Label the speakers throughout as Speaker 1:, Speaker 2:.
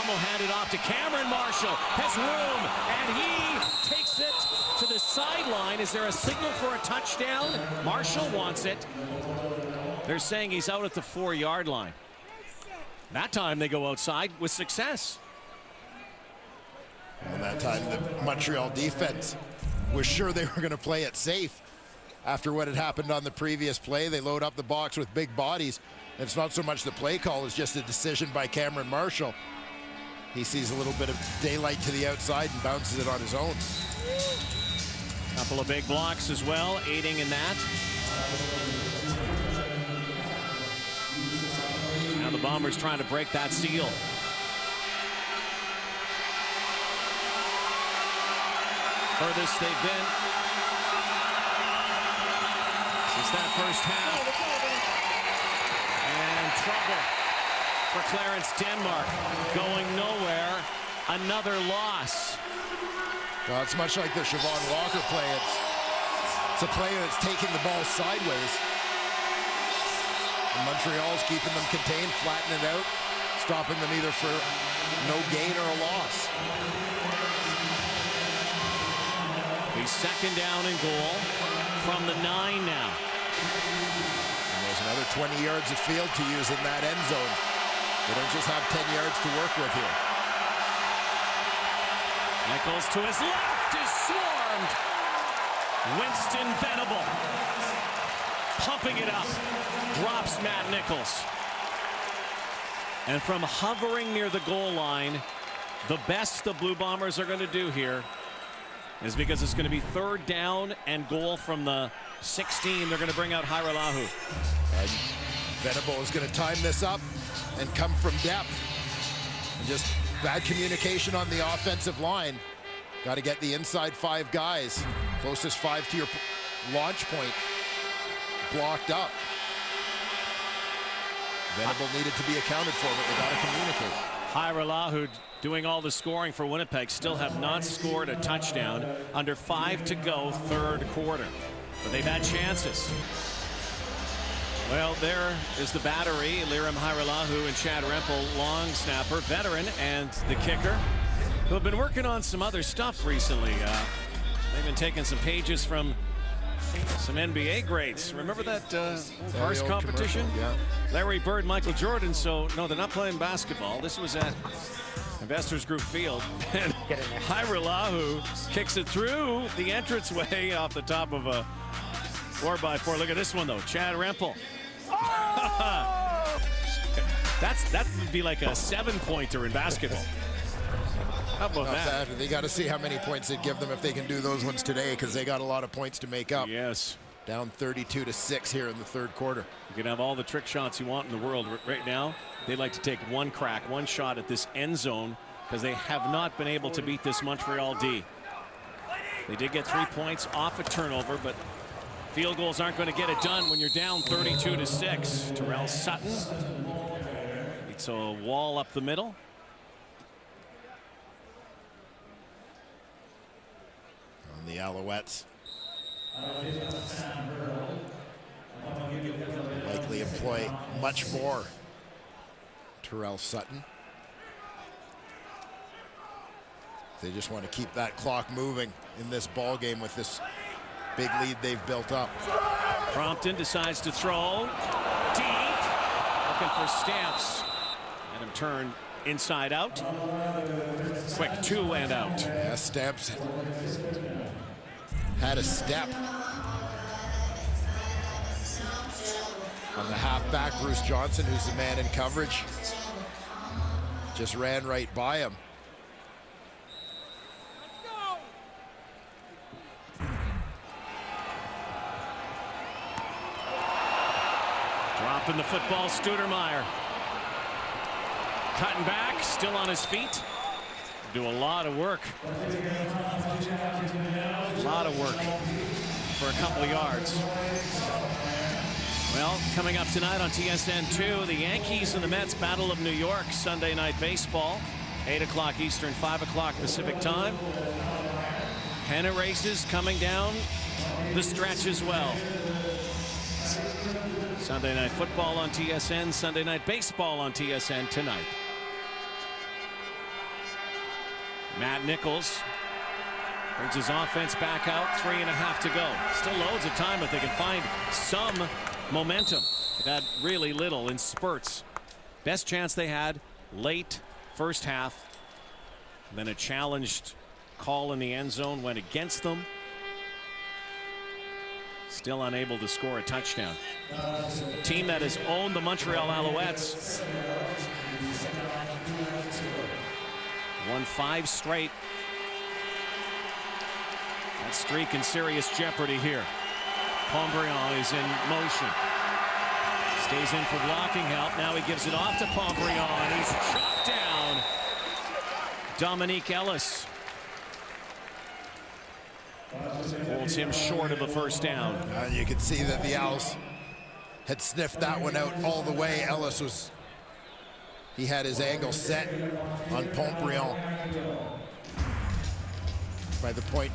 Speaker 1: will hand it off to Cameron Marshall. Has room, and he takes it to the sideline. Is there a signal for a touchdown? Marshall wants it. They're saying he's out at the 4-yard line. That time they go outside with success.
Speaker 2: And that time the Montreal defense was sure they were going to play it safe. After what had happened on the previous play, they load up the box with big bodies. It's not so much the play call, it's just a decision by Cameron Marshall. He sees a little bit of daylight to the outside and bounces it on his own.
Speaker 1: Couple of big blocks as well, aiding in that. Now the Bombers trying to break that seal. Furthest they've been since that first half. And trouble for Clarence Denmark. Going nowhere. Another loss.
Speaker 2: Well, it's much like the Siobhan Walker play. It's a player that's taking the ball sideways. And Montreal's keeping them contained, flattening it out, stopping them either for no gain or a loss.
Speaker 1: The second down and goal from the 9 now.
Speaker 2: And there's another 20 yards of field to use in that end zone. They don't just have 10 yards to work with here.
Speaker 1: Nichols to his left is swarmed. Winston Venable pumping it up. Drops Matt Nichols. And from hovering near the goal line, the best the Blue Bombers are going to do here is, because it's going to be 3rd down and goal from the 16. They're going to bring out Hairolahu.
Speaker 2: And Venable is going to time this up and come from depth. And just bad communication on the offensive line. Got to get the inside 5 guys, closest 5 to your launch point, blocked up. Venable needed to be accounted for, but they got to communicate.
Speaker 1: Hairolahu doing all the scoring for Winnipeg, still have not scored a touchdown. Under 5 to go, 3rd quarter. But they've had chances. Well, there is the battery. Lirim Hairolahu and Chad Rempel, long snapper, veteran, and the kicker, who have been working on some other stuff recently. They've been taking some pages from some NBA greats. Remember that horse competition?
Speaker 2: Yeah.
Speaker 1: Larry Bird, Michael Jordan. So, no, they're not playing basketball. This was at Investors Group Field. And Hairolahu kicks it through the entranceway off the top of a 4x4. Look at this one, though. Chad Rempel.
Speaker 3: Oh!
Speaker 1: That would be like a 7-pointer in basketball. How about that?
Speaker 2: They got to see how many points they'd give them if they can do those ones today, because they got a lot of points to make up.
Speaker 1: Yes.
Speaker 2: Down 32-6 here in the 3rd quarter.
Speaker 1: You can have all the trick shots you want in the world. Right now, they'd like to take one crack, one shot at this end zone, because they have not been able to beat this Montreal D. They did get 3 points off a turnover, but field goals aren't going to get it done when you're down 32-6. Terrell Sutton. It's a wall up the middle.
Speaker 2: On the Alouettes. Likely employ much more Terrell Sutton. They just want to keep that clock moving in this ball game with this big lead they've built up.
Speaker 1: Crompton decides to throw deep, looking for Stamps, and him turn inside out. Quick 2 and out.
Speaker 2: Yeah, Stamps had a step on the halfback, Bruce Johnson, who's the man in coverage. Just ran right by him.
Speaker 1: Dropping the football, Studermeyer. Cutting back, still on his feet. Do a lot of work. A lot of work for a couple of yards. Well, coming up tonight on TSN2, the Yankees and the Mets Battle of New York, Sunday Night Baseball, 8 o'clock Eastern, 5 o'clock Pacific time. Pennant races coming down the stretch as well. Sunday Night Football on TSN, Sunday Night Baseball on TSN tonight. Matt Nichols brings his offense back out. 3.5 to go. Still loads of time if they can find some momentum. They've had really little in spurts. Best chance they had late first half. And then a challenged call in the end zone went against them. Still unable to score a touchdown. A team that has owned the Montreal Alouettes. Won 5 straight. That streak in serious jeopardy here. Pombreon is in motion. Stays in for blocking help. Now he gives it off to Pombreon. He's chopped down. Dominique Ellis holds him short of a first down.
Speaker 2: You can see that the Owls had sniffed that one out all the way. Ellis he had his angle set on Pombreon. By the point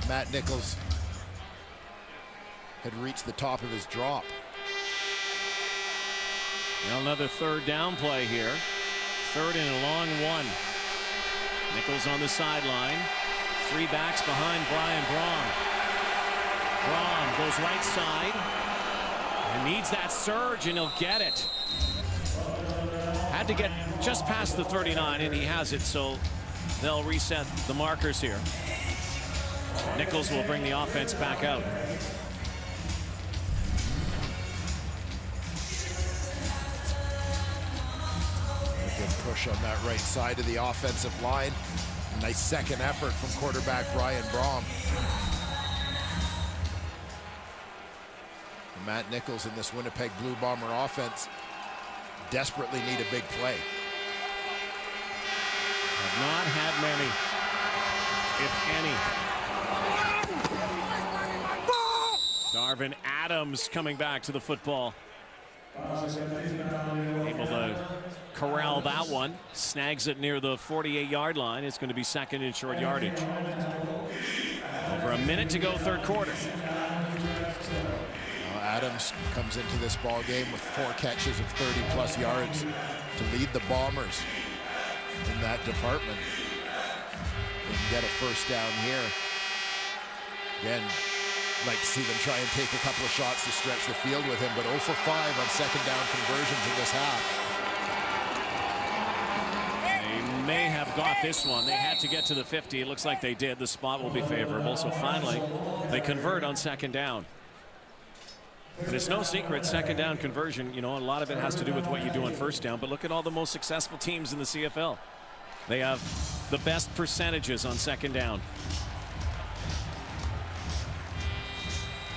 Speaker 2: Matt Nichols had reached the top of his drop.
Speaker 1: Now another third down play here. 3rd and a long one. Nichols on the sideline. 3 backs behind Brian Braun. Braun goes right side and needs that surge, and he'll get it. Had to get just past the 39, and he has it, so they'll reset the markers here. Nichols will bring the offense back out.
Speaker 2: A good push on that right side of the offensive line. A nice second effort from quarterback Brian Braun. Matt Nichols in this Winnipeg Blue Bomber offense desperately need a big play.
Speaker 1: Have not had many, if any. Darvin Adams coming back to the football. Able to corral that one. Snags it near the 48-yard line. It's going to be 2nd in short yardage. Over a minute to go, third quarter.
Speaker 2: Adams comes into this ball game with 4 catches of 30+ yards to lead the Bombers in that department. And get a first down here. Again, like to see them try and take a couple of shots to stretch the field with him, but 0 for 5 on second down conversions in this half.
Speaker 1: They may have got this one. They had to get to the 50. It looks like they did. The spot will be favorable. So finally, they convert on second down. But it's no secret, second down conversion, you know, a lot of it has to do with what you do on first down. But look at all the most successful teams in the CFL. They have the best percentages on second down.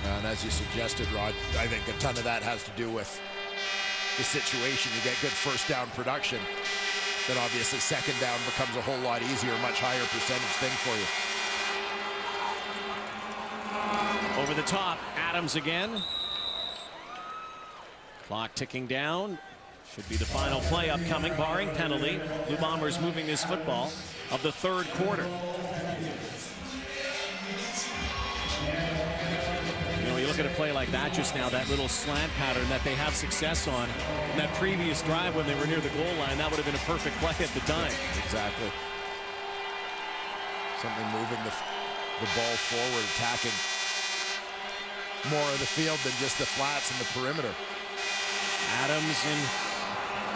Speaker 2: And as you suggested, Rod, I think a ton of that has to do with the situation. You get good first down production, then obviously second down becomes a whole lot easier, much higher percentage thing for you.
Speaker 1: Over the top, Adams again. Clock ticking down. Should be the final play upcoming, barring penalty. Blue Bombers moving this football of the third quarter. You know, you look at a play like that just now, that little slant pattern that they have success on. In that previous drive when they were near the goal line, that would have been a perfect play at the time.
Speaker 2: Exactly. Something moving the ball forward, attacking more of the field than just the flats and the perimeter.
Speaker 1: Adams in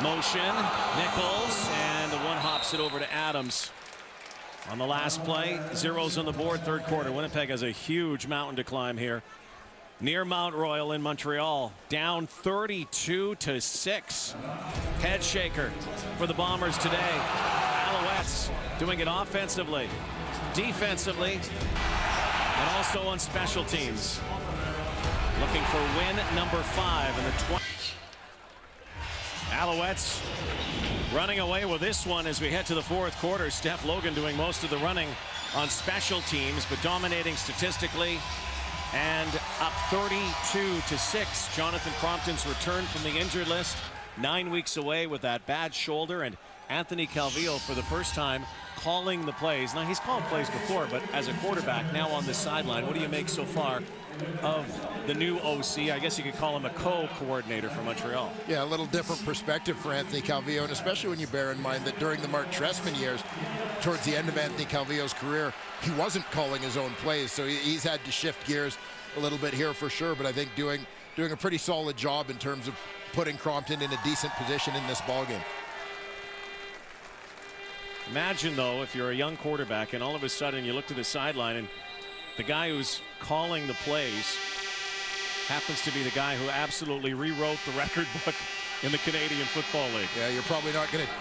Speaker 1: motion. Nichols, and the one hops it over to Adams. On the last play, zeros on the board, third quarter. Winnipeg has a huge mountain to climb here. Near Mount Royal in Montreal, down 32-6. Head shaker for the Bombers today. Alouettes doing it offensively, defensively, and also on special teams. Looking for win number 5 in the 20. Alouettes running away with this one as we head to the fourth quarter. Steph Logan doing most of the running on special teams, but dominating statistically, and up 32-6. Jonathan Crompton's return from the injured list, 9 weeks away with that bad shoulder, and Anthony Calvillo for the first time calling the plays. Now, he's called plays before, but as a quarterback now on the sideline. What do you make so far of the new OC? I guess you could call him a co-coordinator for Montreal.
Speaker 2: Yeah, a little different perspective for Anthony Calvillo, and especially when you bear in mind that during the Mark Trestman years, towards the end of Anthony Calvillo's career, he wasn't calling his own plays, so he's had to shift gears a little bit here for sure, but I think doing a pretty solid job in terms of putting Crompton in a decent position in this ballgame.
Speaker 1: Imagine, though, if you're a young quarterback and all of a sudden you look to the sideline and the guy who's calling the plays happens to be the guy who absolutely rewrote the record book in the Canadian Football League.
Speaker 2: Yeah, you're probably not going to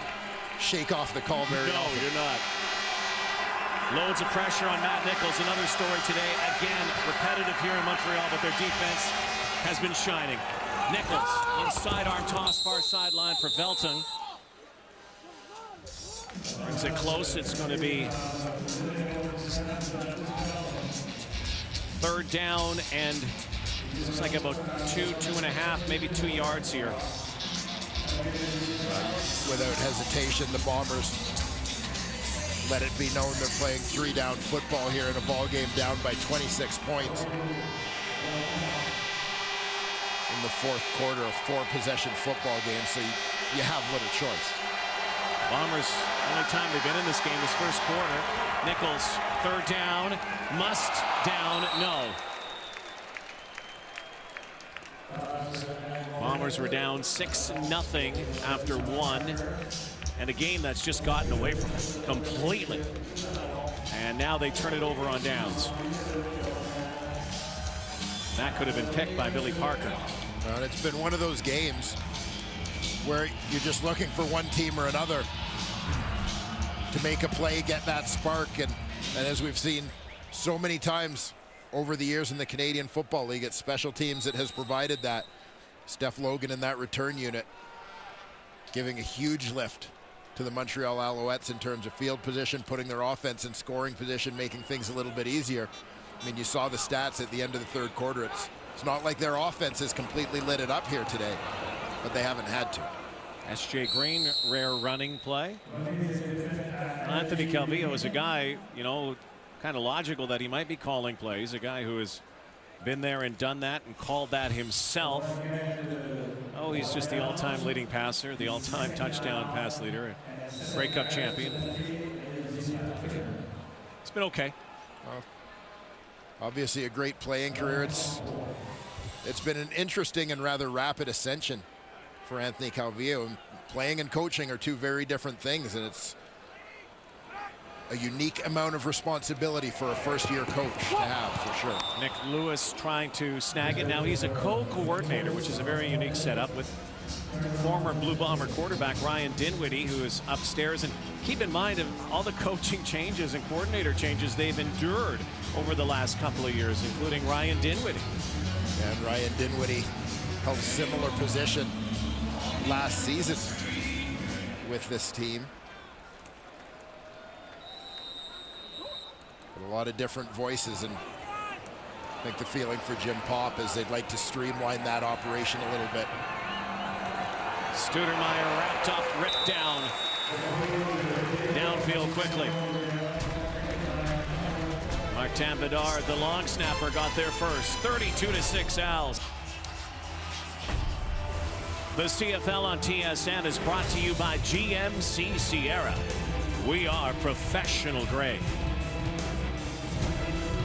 Speaker 2: shake off the call very often.
Speaker 1: No, you're not. Loads of pressure on Matt Nichols. Another story today. Again, repetitive here in Montreal, but their defense has been shining. Nichols on sidearm toss, far sideline for Velton. Brings it close. It's going to be third down and looks like about 2.5, maybe 2 yards here.
Speaker 2: Without hesitation, the Bombers let it be known they're playing 3-down football here in a ball game down by 26 points. In the fourth quarter, a 4-possession football game, so you have little choice.
Speaker 1: Bombers, only time they've been in this game is first quarter. Nichols, third down, must down, no. Bombers were down 6-0 after one, and a game that's just gotten away from them completely. And now they turn it over on downs. That could have been picked by Billy Parker.
Speaker 2: Well, it's been one of those games where you're just looking for one team or another to make a play, get that spark, and as we've seen so many times over the years in the Canadian Football League, it's special teams that has provided that. Steph Logan in that return unit giving a huge lift to the Montreal Alouettes in terms of field position, putting their offense in scoring position, making things a little bit easier. I mean, you saw the stats at the end of the third quarter. It's not like their offense has completely lit it up here today, but they haven't had to.
Speaker 1: S.J. Green, rare running play. Anthony Calvillo is a guy, you know, kind of logical that he might be calling plays, a guy who has been there and done that and called that himself. Oh, he's just the all-time leading passer, the all-time touchdown pass leader, Grey Cup champion. It's been okay.
Speaker 2: Well, obviously a great playing career. It's been an interesting and rather rapid ascension for Anthony Calvillo. And playing and coaching are two very different things, and it's a unique amount of responsibility for a first-year coach to have, for sure.
Speaker 1: Nick Lewis trying to snag it. Now he's a co-coordinator, which is a very unique setup with former Blue Bomber quarterback Ryan Dinwiddie, who is upstairs. And keep in mind of all the coaching changes and coordinator changes they've endured over the last couple of years, including Ryan Dinwiddie.
Speaker 2: And Ryan Dinwiddie held a similar position last season with this team. But a lot of different voices, and I think the feeling for Jim Popp is they'd like to streamline that operation a little bit.
Speaker 1: Studermeyer wrapped up, ripped down. Downfield quickly. Martin Bedard, the long snapper, got there first. 32-6 Als. The CFL on TSN is brought to you by GMC Sierra. We are professional grade.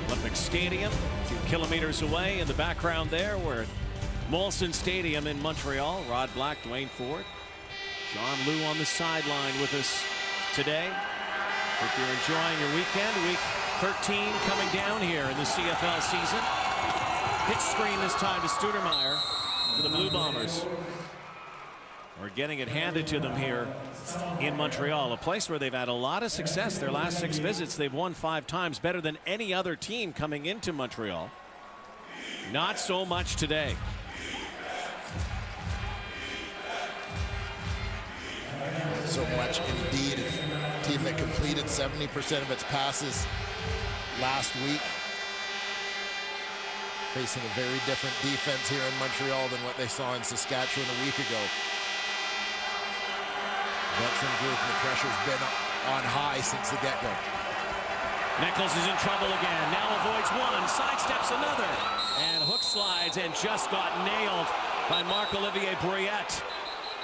Speaker 1: Olympic Stadium, a few kilometers away. In the background there, we're at Molson Stadium in Montreal. Rod Black, Dwayne Ford, John Liu on the sideline with us today. Hope you're enjoying your weekend. Week 13 coming down here in the CFL season. Pitch screen this time to Studermeyer for the Blue Bombers. We're getting it handed to them here in Montreal, a place where they've had a lot of success. Their last 6 visits, they've won 5 times, better than any other team coming into Montreal. Not so much today.
Speaker 2: So much indeed. A team that completed 70% of its passes last week. Facing a very different defense here in Montreal than what they saw in Saskatchewan a week ago. Veteran group, and the pressure's been on high since the get-go.
Speaker 1: Nichols is in trouble again. Now avoids one, sidesteps another, and hook slides and just got nailed by Marc-Olivier Brouillette.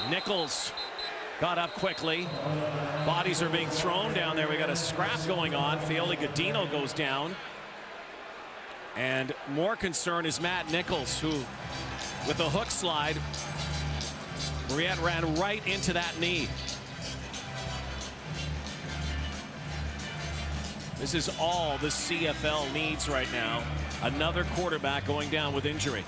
Speaker 1: Nichols got up quickly. Bodies are being thrown down there. We got a scrap going on. Fioli Godino goes down. And more concern is Matt Nichols, who, with a hook slide, Brouillette ran right into that knee. This is all the CFL needs right now. Another quarterback going down with injury.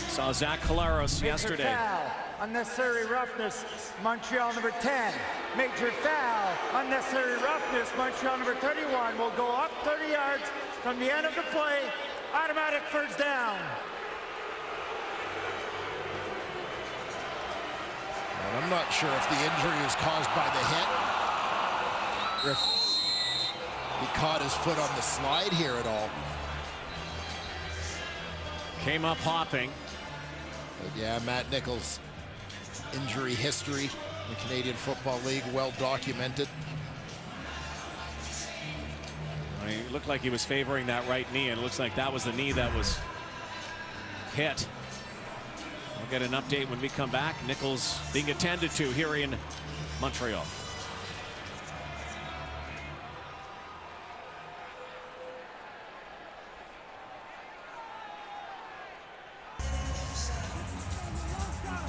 Speaker 1: Saw Zach Collaros yesterday.
Speaker 3: Foul, unnecessary roughness, Montreal number 10. Major foul, unnecessary roughness, Montreal number 31 will go up 30 yards from the end of the play. Automatic first down.
Speaker 2: And I'm not sure if the injury was caused by the hit, or if he caught his foot on the slide here at all.
Speaker 1: Came up hopping.
Speaker 2: But yeah, Matt Nichols' injury history in the Canadian Football League, well documented.
Speaker 1: I mean, it looked like he was favoring that right knee, and it looks like that was the knee that was hit. We'll get an update when we come back. Nichols being attended to here in Montreal.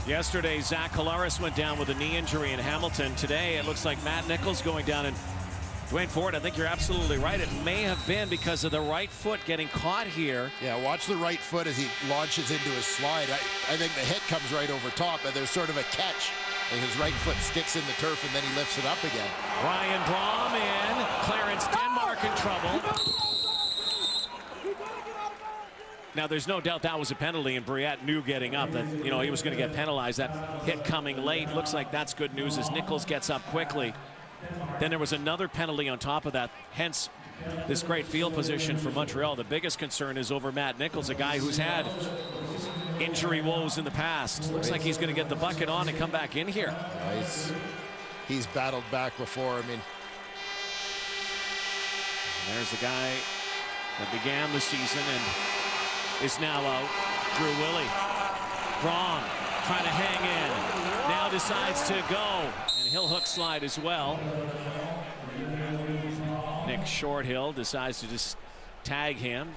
Speaker 1: Yesterday, Zach Collaros went down with a knee injury in Hamilton. Today, it looks like Matt Nichols going down. And Dwayne Ford, I think you're absolutely right. It may have been because of the right foot getting caught here.
Speaker 2: Yeah, watch the right foot as he launches into his slide. I think the hit comes right over top, but there's sort of a catch. And his right foot sticks in the turf, and then he lifts it up again.
Speaker 1: Ryan Braum in. Clarence Denmark in trouble. Now, there's no doubt that was a penalty, and Brouillette knew getting up that, you know, he was going to get penalized. That hit coming late. Looks like that's good news as Nichols gets up quickly. Then there was another penalty on top of that, hence this great field position for Montreal. The biggest concern is over Matt Nichols, a guy who's had injury woes in the past. Looks like he's going to get the bucket on and come back in here.
Speaker 2: He's battled back before. I mean,
Speaker 1: there's the guy that began the season and is now out. Drew Willie. Braum trying to hang in. Now decides to go. And he'll hook slide as well. Nick Shorthill decides to just tag him.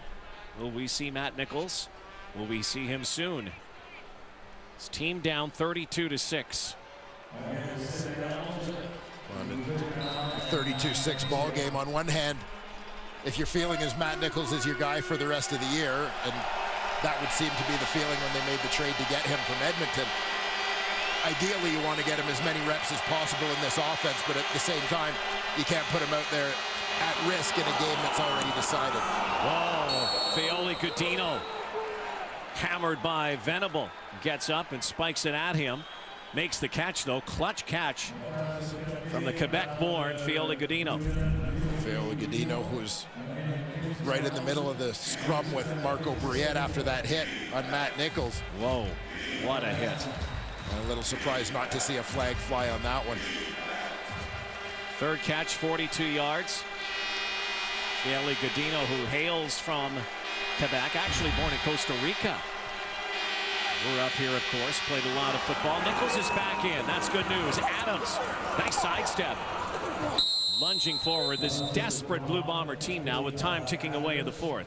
Speaker 1: Will we see Matt Nichols? Will we see him soon? His team down 32-6.
Speaker 2: 32-6 ball game. On one hand, if you're feeling as Matt Nichols is your guy for the rest of the year, and that would seem to be the feeling when they made the trade to get him from Edmonton. Ideally, you want to get him as many reps as possible in this offense, but at the same time, you can't put him out there at risk in a game that's already decided.
Speaker 1: Whoa, Fioli Godino, hammered by Venable, gets up and spikes it at him. Makes the catch, though. Clutch catch from the Quebec-born Fioli Godino.
Speaker 2: Fioli Godino, who's right in the middle of the scrum with Marco Brouillette after that hit on Matt Nichols.
Speaker 1: Whoa, what a hit.
Speaker 2: A little surprised not to see a flag fly on that one.
Speaker 1: Third catch, 42 yards. Fioli Godino, who hails from Quebec, actually born in Costa Rica. We're up here, of course, played a lot of football. Nichols is back in. That's good news. Adams, nice sidestep. Lunging forward, this desperate Blue Bomber team now with time ticking away in the fourth.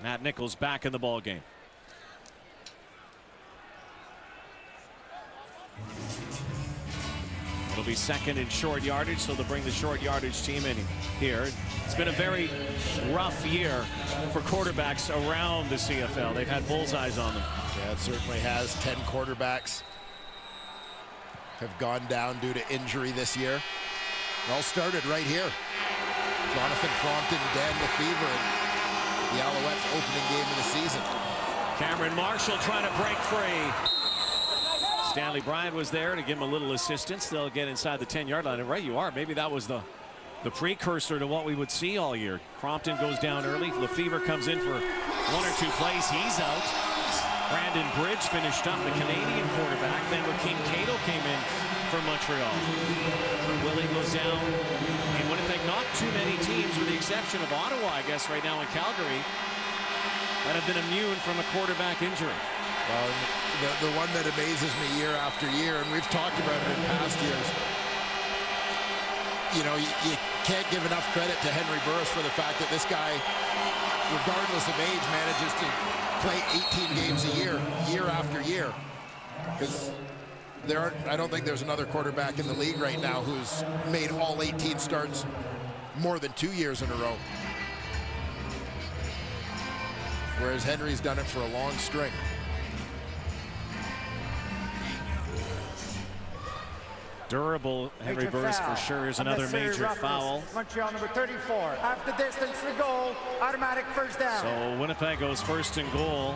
Speaker 1: Matt Nichols back in the ball game. It'll be second in short yardage, so they'll bring the short yardage team in here. It's been a very rough year for quarterbacks around the CFL. They've had bullseyes on them.
Speaker 2: Yeah, it certainly has. 10 quarterbacks have gone down due to injury this year. It all started right here. Jonathan Crompton, Dan Lefevre, in the Alouettes opening game of the season.
Speaker 1: Cameron Marshall trying to break free. Stanley Bryant was there to give him a little assistance. They'll get inside the 10-yard line. And right you are. Maybe that was the precursor to what we would see all year. Crompton goes down early. Lefevre comes in for one or two plays. He's out. Brandon Bridge finished up, the Canadian quarterback. Then Rakeem Cato came in for Montreal. Willie goes down in Winnipeg. Not too many teams, with the exception of Ottawa, I guess, right now in Calgary, that have been immune from a quarterback injury.
Speaker 2: Well, the one that amazes me year after year, and we've talked about it in past years, you know, you can't give enough credit to Henry Burris for the fact that this guy, regardless of age, manages to play 18 games a year after year. Because I don't think there's another quarterback in the league right now who's made all 18 starts more than 2 years in a row. Whereas Henry's done it for a long string.
Speaker 1: Durable Henry Burris for sure. Here's another major foul.
Speaker 3: Montreal number 34. Half the distance to the goal. Automatic first down.
Speaker 1: So Winnipeg goes first and goal.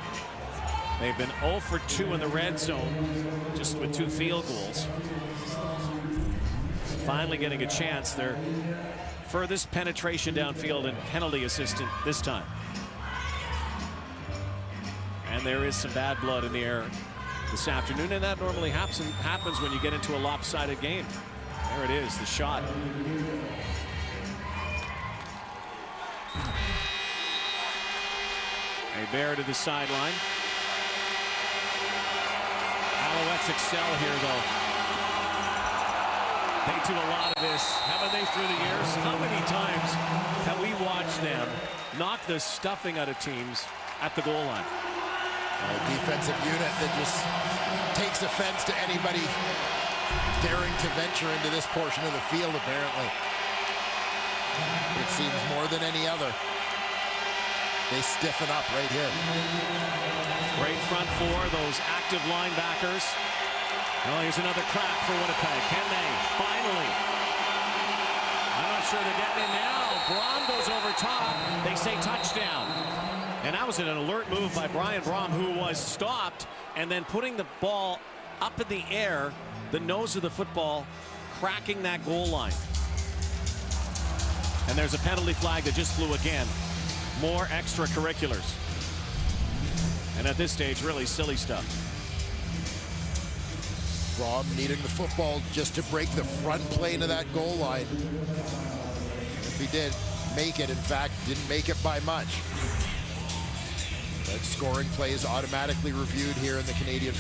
Speaker 1: They've been 0 for 2 in the red zone, just with 2 field goals. Finally getting a chance. Their furthest penetration downfield and penalty assistant this time. And there is some bad blood in the air this afternoon, and that normally happens when you get into a lopsided game. There it is, the shot. A bear to the sideline. Alouettes excel here, though. They do a lot of this, haven't they, through the years? How many times have we watched them knock the stuffing out of teams at the goal line?
Speaker 2: A defensive unit that just takes offense to anybody daring to venture into this portion of the field, apparently. It seems more than any other. They stiffen up right here.
Speaker 1: Great front four, those active linebackers. Oh, here's another crack for Winnipeg. Can they? Finally. I'm not sure they're getting it now. Braun goes over top. They say touchdown. And that was an alert move by Brian Braun, who was stopped, and then putting the ball up in the air, the nose of the football, cracking that goal line. And there's a penalty flag that just flew again. More extracurriculars. And at this stage, really silly stuff.
Speaker 2: Braun needing the football just to break the front plane of that goal line. If he did make it, in fact, didn't make it by much. That scoring play is automatically reviewed here in the Canadian